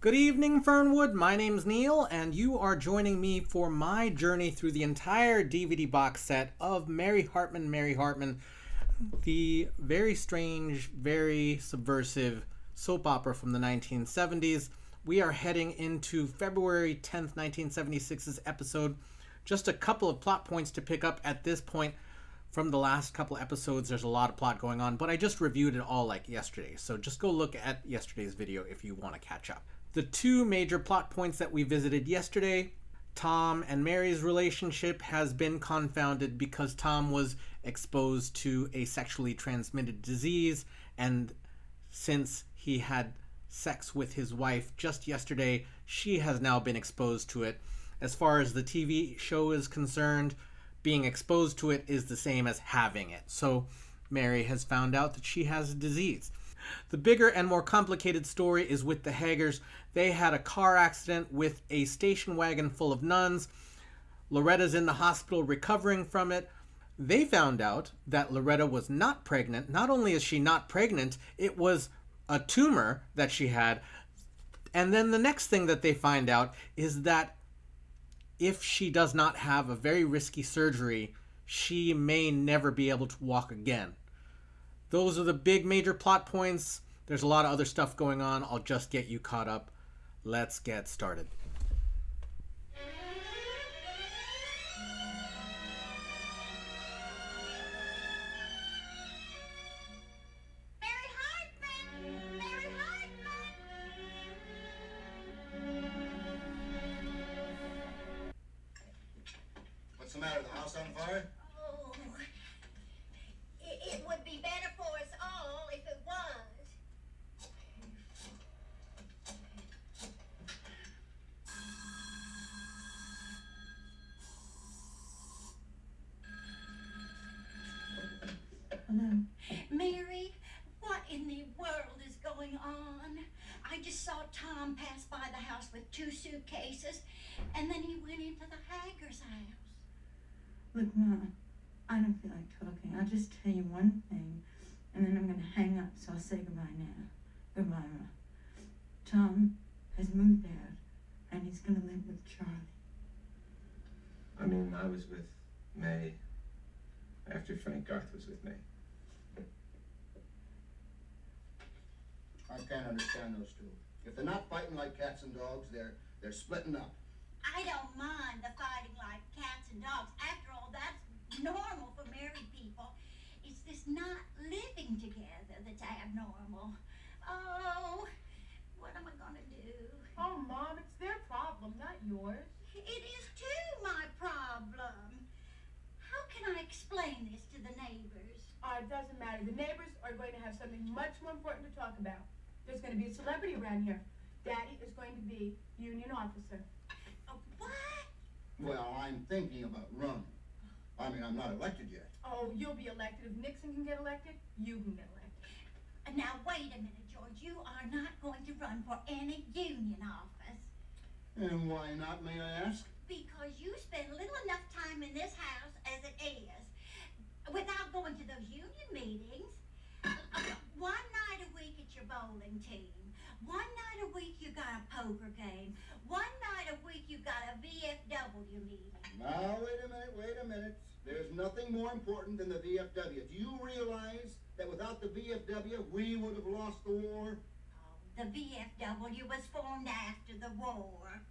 Good evening, Fernwood. My name's Neil, and you are joining me for my journey through the entire DVD box set of Mary Hartman, the very strange, very subversive soap opera from the 1970s. We are heading into February 10th, 1976's episode. Just a couple of plot points to pick up at this point. From the last couple episodes, there's a lot of plot going on, but I just reviewed it all like yesterday, so just go look at yesterday's video if you want to catch up. The two major plot points that we visited yesterday: Tom and Mary's relationship has been confounded because Tom was exposed to a sexually transmitted disease, and since he had sex with his wife just yesterday, she has now been exposed to it. As far as the TV show is concerned, being exposed to it is the same as having it. So Mary has found out that she has a disease. The bigger and more complicated story is with the Hagers. They had a car accident with a station wagon full of nuns. Loretta's in the hospital recovering from it. They found out that Loretta was not pregnant. Not only is she not pregnant, it was a tumor that she had. And then the next thing that they find out is that if she does not have a very risky surgery, she may never be able to walk again. Those are the big major plot points. There's a lot of other stuff going on. I'll just get you caught up. Let's get started. Mary Hartman! Mary Hartman! What's the matter? The house on fire? Oh, it would be better for us all if it was. Hello. Mary, what in the world is going on? I just saw Tom pass by the house with 2 suitcases, and then he went into the Hagers' house. Look, Ma, I don't feel like talking. I'll just tell you one thing, and then I'm going to hang up, so I'll say goodbye now. Goodbye, Ma. Tom has moved out, and he's going to live with Charlie. I mean, I was with May after Frank Garth was with me. I can't understand those two. If they're not fighting like cats and dogs, they're splitting up. I don't mind the fighting like cats and dogs. After all, that's normal for married people. It's this not living together that's abnormal. Oh, what am I gonna do? Oh, Mom, it's their problem, not yours. It is too my problem. How can I explain this to the neighbors? It doesn't matter. The neighbors are going to have something much more important to talk about. There's going to be a celebrity around here. Daddy is going to be union officer. What? Well, I'm thinking about running. I mean, I'm not elected yet. Oh, you'll be elected. If Nixon can get elected, you can get elected. Now, wait a minute, George. You are not going to run for any union office. And why not, may I ask? Because you spend little enough time in this house as it is without going to those union meetings. One night a week at your bowling team. One night a week you got a poker game. One night a week you got a VFW meeting. Now, wait a minute. There's nothing more important than the VFW. Do you realize that without the VFW, we would have lost the war? Oh, the VFW was formed after the war.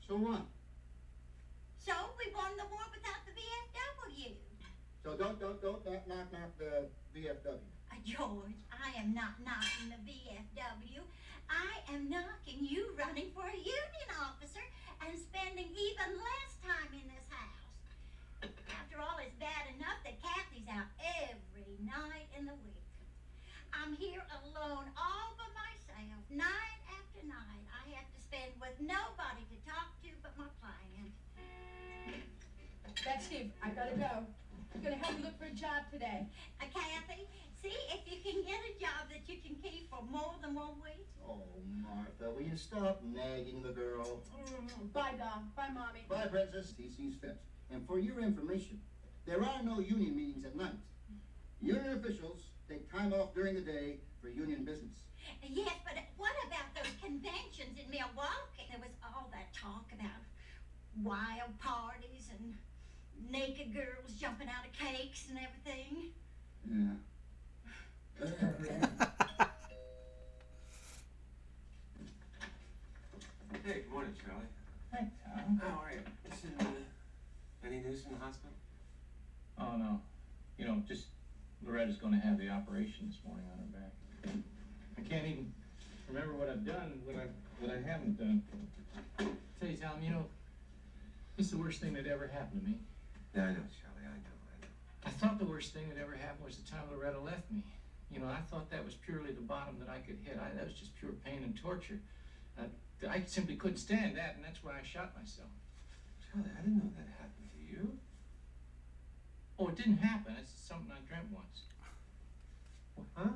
So what? So we won the war without the VFW. So don't knock the VFW. George, I am not knocking the VFW. I am knocking you running for a union officer and spending even less time in this house. After all, it's bad enough that Kathy's out every night in the week. I'm here alone all by myself, night after night. I have to spend with nobody to talk to but my client. That's Steve. I gotta go. I'm going to help you look for a job today. Kathy, see if you can get a job that you can keep for more than 1 week. Oh, Martha, will you stop nagging the girl? Bye, Dom. Bye, Mommy. Bye, Princess. He sees fit. And for your information, there are no union meetings at night. Union officials take time off during the day for union business. Yes, but what about those conventions? wild parties and naked girls jumping out of cakes and everything. Yeah. Hey, good morning, Charlie. Hi, Tom. How are you? Listen, any news from the hospital? Oh, no. You know, just Loretta's going to have the operation this morning on her back. I can't even remember what I've done, what I haven't done. Tell you, Tom, you know, it's the worst thing that ever happened to me. Yeah, I know, Charlie, I know. I thought the worst thing that ever happened was the time Loretta left me. You know, I thought that was purely the bottom that I could hit. That was just pure pain and torture. I simply couldn't stand that, and that's why I shot myself. Charlie, I didn't know that happened to you. Oh, it didn't happen. It's something I dreamt once. Huh?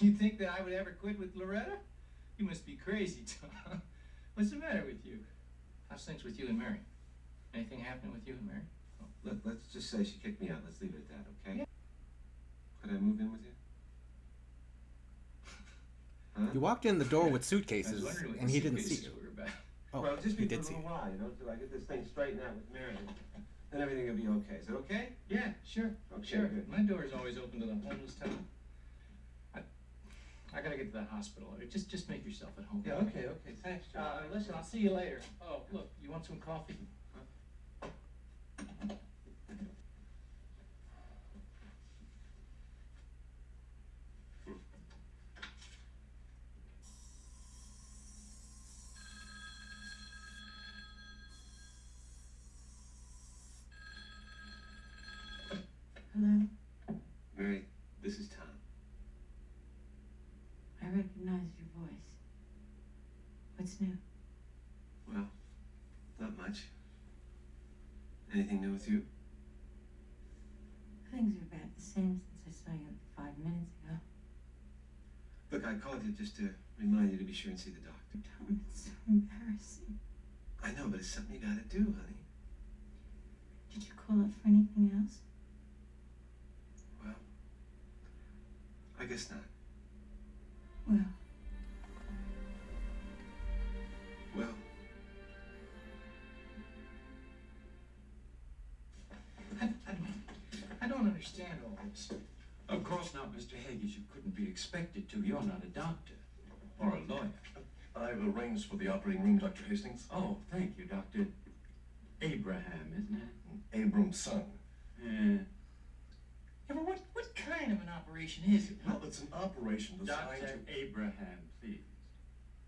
You think that I would ever quit with Loretta? You must be crazy, Tom. What's the matter with you? How's things with you and Mary? Anything happening with you and Mary? Oh, let's just say she kicked me out. Let's leave it at that, okay? Yeah. Could I move in with you? Huh? You walked in the door with I was suitcases, wondering what and the he didn't see suitcases you. were about. Oh, well, just he be for did a see little you. while, you know, till I get this thing straightened out with Mary. Then everything will be okay. Is that okay? Yeah, sure. Okay, Sure. good. My door is always open to the homeless town. I gotta get to the hospital. Just make yourself at home. Yeah, okay. Thanks, Charlie. Listen, I'll see you later. Oh, look, you want some coffee? Hello? Mary, this is Tom. I recognize your voice. What's new? Well, not much. Anything new with you? Things are about the same since I saw you 5 minutes ago. Look, I called you just to remind you to be sure and see the doctor. Tom, it's so embarrassing. I know, but it's something you gotta do, honey. Did you call up for anything else? Well, I guess not. Well, Well, I don't understand all this. Of course not, Mr. Hagers. You couldn't be expected to. You're not a doctor or a lawyer. I've arranged for the operating room, Dr. Hastings. Oh, thank you, Dr. Abraham, isn't it? Abram's son. Yeah. Yeah, but what kind of an operation is it? Well, it's an operation designed Dr. to... Abraham, please.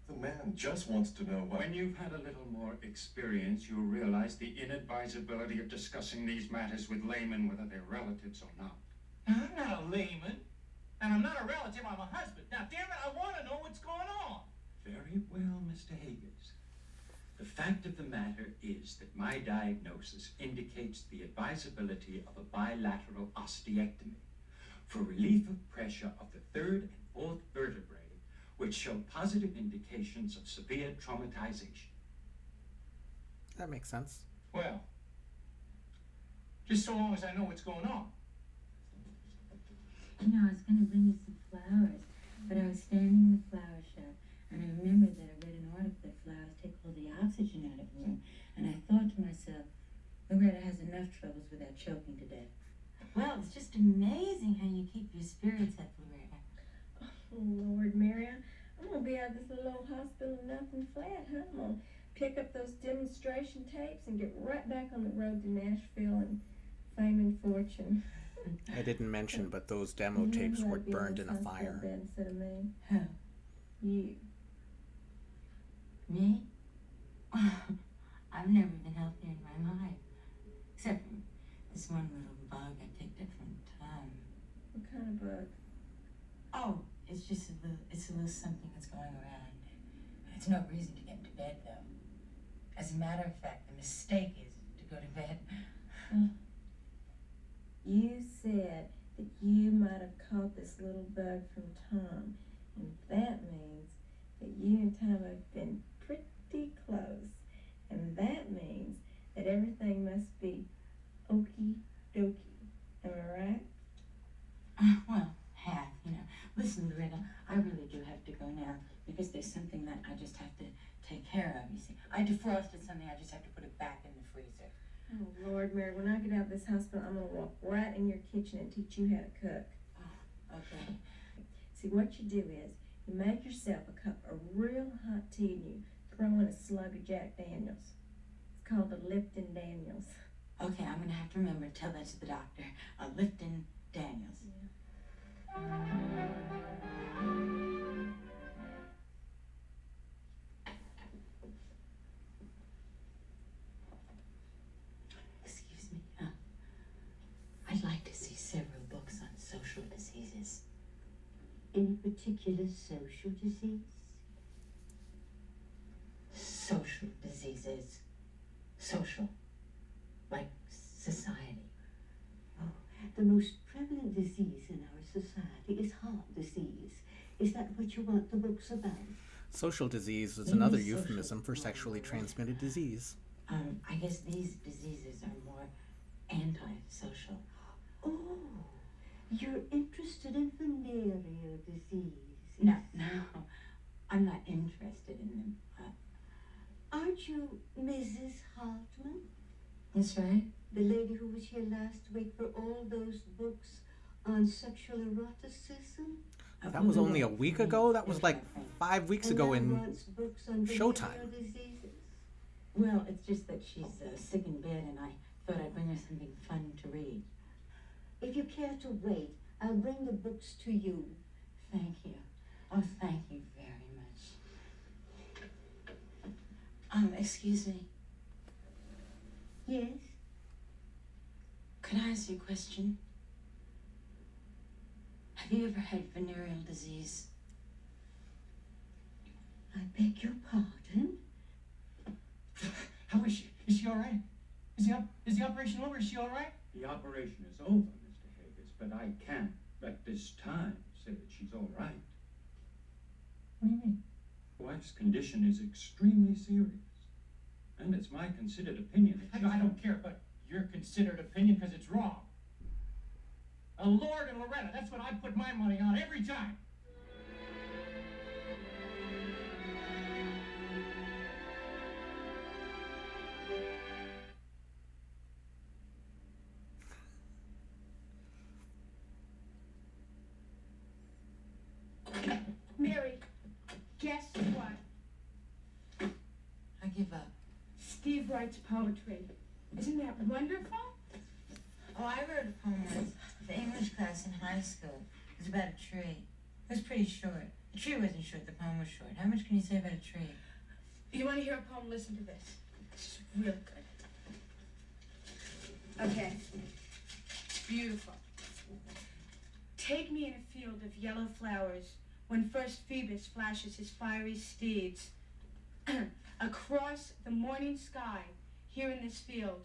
The man just wants to know what... When you've had a little more experience, you'll realize the inadvisability of discussing these matters with laymen, whether they're relatives or not. Now, I'm not a layman, and I'm not a relative, I'm a husband. Now, damn it, I want to know what's going on. Very well, Mr. Hagers. The fact of the matter is that my diagnosis indicates the advisability of a bilateral osteectomy for relief of pressure of the third and fourth vertebrae, which show positive indications of severe traumatization. That makes sense. Well, just so long as I know what's going on. you know, I was going to bring you some flowers, but I was standing in the flower shop, and I remembered that I read an article that flowers take all the oxygen out of the room, and I thought to myself, Loretta has enough troubles without choking to death. Well, it's just amazing how you keep your spirits up, Loretta. Oh, Lord, Mary, I'm going to be out of this little old hospital nothing flat, huh? I'm going to pick up those demonstration tapes and get right back on the road to Nashville and fame and fortune. I didn't mention, but those demo tapes were burned in a fire. Instead of me. Who? You. Me? I've never been healthier in my life. Except for this one little bug I picked up from Tom. What kind of bug? Oh, it's just a little something that's going around. It's no reason to get into bed, though. As a matter of fact, the mistake is to go to bed. You said that you might have caught this little bug from Tom, and that means that you and Tom have been pretty close, and that means that everything must be okie dokie. Am I right? Well, half, you know. Listen, Loretta, I really do have to go now because there's something that I just have to take care of, you see. I defrosted something, I just have to put it back in the freezer. Oh, Lord, Mary, when I get out of this hospital, I'm going to walk right in your kitchen and teach you how to cook. Oh, okay. See, what you do is you make yourself a cup of real hot tea and you throw in a slug of Jack Daniels. It's called a Lipton Daniels. Okay, I'm gonna have to remember to tell that to the doctor. Lipton Daniels. Excuse me. I'd like to see several books on social diseases. Any particular social disease? Social diseases. Social. Like society. Oh, the most prevalent disease in our society is heart disease. Is that what you want the books about? Social disease is Maybe another social. euphemism for sexually transmitted disease. I guess these diseases are more antisocial. Oh, you're interested in venereal disease. No, I'm not interested in them. Aren't you Mrs. Hartman? That's right. The lady who was here last week for all those books on sexual eroticism? That was only a week ago? That was like 5 weeks ago And in now wants books on Showtime. venereal diseases? Well, it's just that she's sick in bed, and I thought I'd bring her something fun to read. If you care to wait, I'll bring the books to you. Thank you. Oh, thank you very much. Excuse me. Yes? Could I ask you a question? Have you ever had venereal disease? I beg your pardon? How is she? Is she all right? Is the operation over? Is she all right? The operation is over, Mr. Hagers, but I can't, at this time, say that she's all right. What do you mean? Wife's condition is extremely serious, and it's my considered opinion that I don't care, but your considered opinion because it's wrong. Lord and Loretta, that's what I put my money on every time. Mary, guess what? I give up. Steve writes poetry. Isn't that wonderful? Oh, I wrote a poem once for English class in high school. It was about a tree. It was pretty short. The tree wasn't short, the poem was short. How much can you say about a tree? You want to hear a poem? Listen to this. This is real good. Okay. Beautiful. Take me in a field of yellow flowers when first Phoebus flashes his fiery steeds. Across the morning sky, here in this field,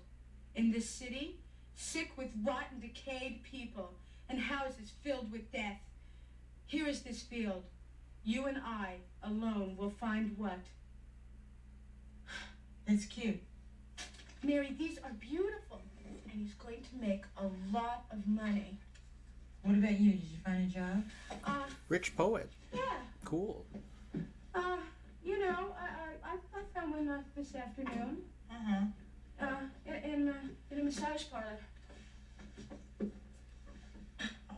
in this city, sick with rotten, decayed people, and houses filled with death. Here is this field. You and I, alone, will find what? That's cute. Mary, these are beautiful. And he's going to make a lot of money. What about you? Did you find a job? Rich poet. Yeah. Cool. You know, I found one this afternoon. In a massage parlor. Oh,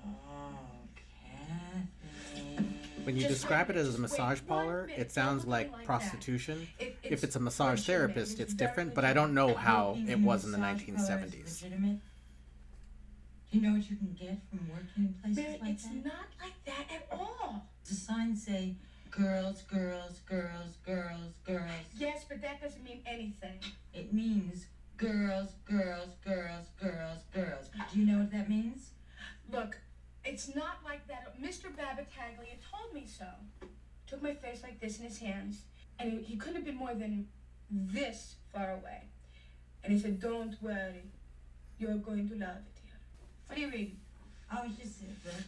Kathy. When you describe it as a massage parlor, it sounds like prostitution. If it's a massage therapist, it's different, but I don't know how it was in the 1970s. Legitimate? Do you know what you can get from working in places Mary, like it's that? not like that at all. The signs say, girls, girls, girls, girls, girls. Yes, but that doesn't mean anything. It means girls, girls, girls, girls, girls. Do you know what that means? Look, it's not like that. Mr. Babataglia told me so. Took my face like this in his hands, and he couldn't have been more than this far away. And he said, "Don't worry, you're going to love it here." What are you reading? Oh, it's just a book.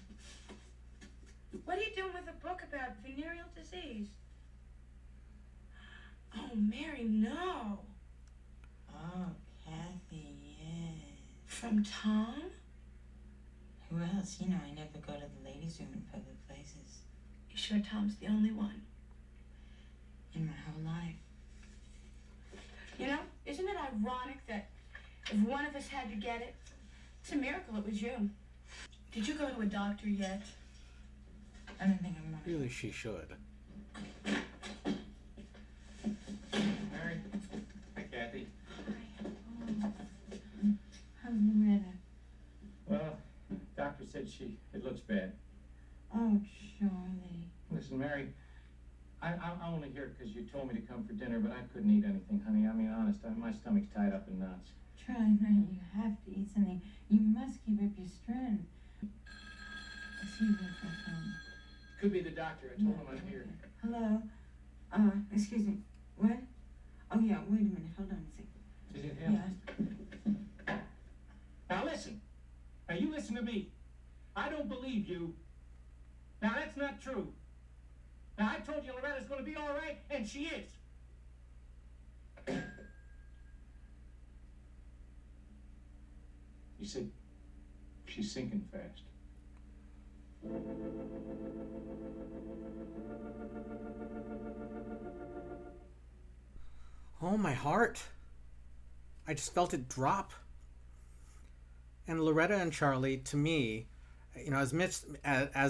What are you doing with a book about venereal disease? Oh, Mary, no. Oh, Kathy, yes. From Tom? Who else? You know I never go to the ladies' room in public places. You sure Tom's the only one? In my whole life. You know, isn't it ironic that if one of us had to get it, it's a miracle it was you. Did you go to a doctor yet? I don't think I'm not. Really, she should. Mary? Hi, Kathy. How's Loretta? Well, doctor said it looks bad. Oh, Charlie. Listen, Mary, I'm only here because you told me to come for dinner, but I couldn't eat anything, honey. I mean, honest, my stomach's tied up in knots. Charlie, no, you have to eat something. You must keep up your strength. See you for a phone. Could be the doctor. I told him I'm here. Hello? Excuse me. What? Oh, yeah, wait a minute. Hold on a second. Is it him? Yeah. Now listen. Now you listen to me. I don't believe you. Now that's not true. Now I told you Loretta's going to be all right, and she is. You said she's sinking fast. Oh, my heart. I just felt it drop. And Loretta and Charlie, to me, as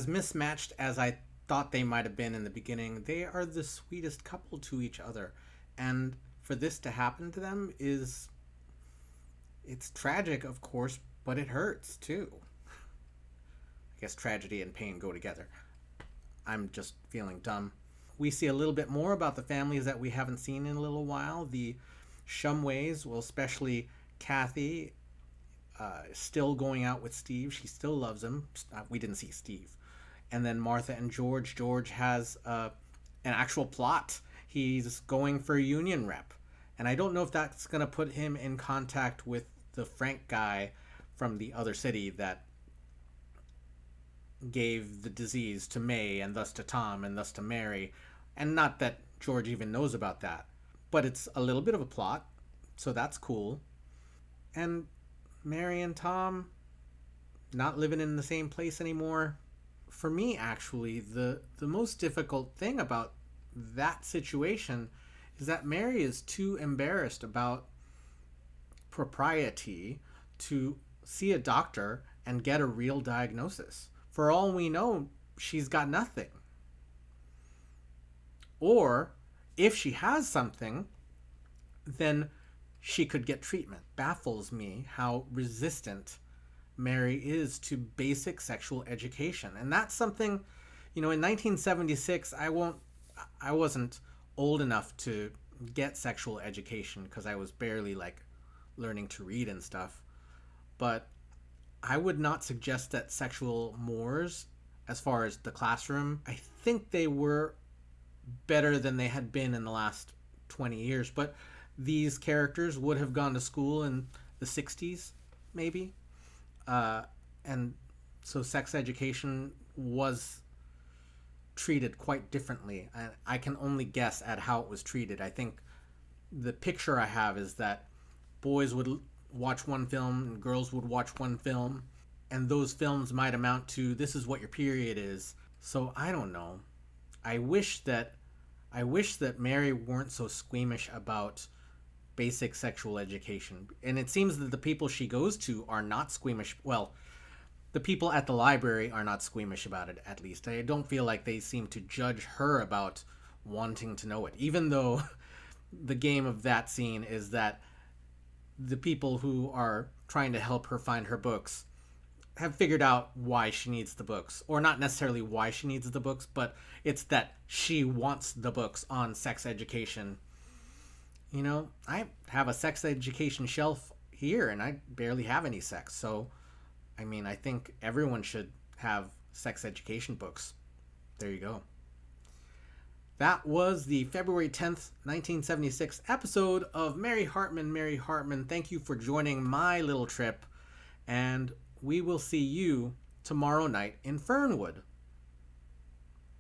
mismatched as I thought they might have been in the beginning, they are the sweetest couple to each other. And for this to happen to them it's tragic, of course, but it hurts too. I guess tragedy and pain go together. I'm just feeling dumb. We see a little bit more about the families that we haven't seen in a little while. The Shumways, well, especially Kathy, still going out with Steve. She still loves him. We didn't see Steve. And then Martha and George. George has an actual plot. He's going for a union rep. And I don't know if that's going to put him in contact with the Frank guy from the other city that gave the disease to May and thus to Tom and thus to Mary. And not that George even knows about that. But it's a little bit of a plot, so that's cool. And Mary and Tom not living in the same place anymore. For me, actually, the most difficult thing about that situation is that Mary is too embarrassed about propriety to see a doctor and get a real diagnosis. For all we know, she's got nothing. Or if she has something, then she could get treatment. Baffles me how resistant Mary is to basic sexual education. And that's something, in 1976, I wasn't old enough to get sexual education because I was barely learning to read and stuff. But I would not suggest that sexual mores, as far as the classroom, I think they were better than they had been in the last 20 years. But these characters would have gone to school in the 60s, maybe. And so sex education was treated quite differently. I can only guess at how it was treated. I think the picture I have is that boys would watch one film and girls would watch one film, and those films might amount to, this is what your period is. So I don't know. I wish that Mary weren't so squeamish about basic sexual education. And it seems that the people she goes to are not squeamish. Well, the people at the library are not squeamish about it, at least. I don't feel like they seem to judge her about wanting to know it, even though the game of that scene is that the people who are trying to help her find her books have figured out why she needs the books. Or not necessarily why she needs the books, but it's that she wants the books on sex education. I have a sex education shelf here, and I barely have any sex. So, I think everyone should have sex education books. There you go. That was the February 10th, 1976 episode of Mary Hartman, Mary Hartman. Thank you for joining my little trip, and we will see you tomorrow night in Fernwood.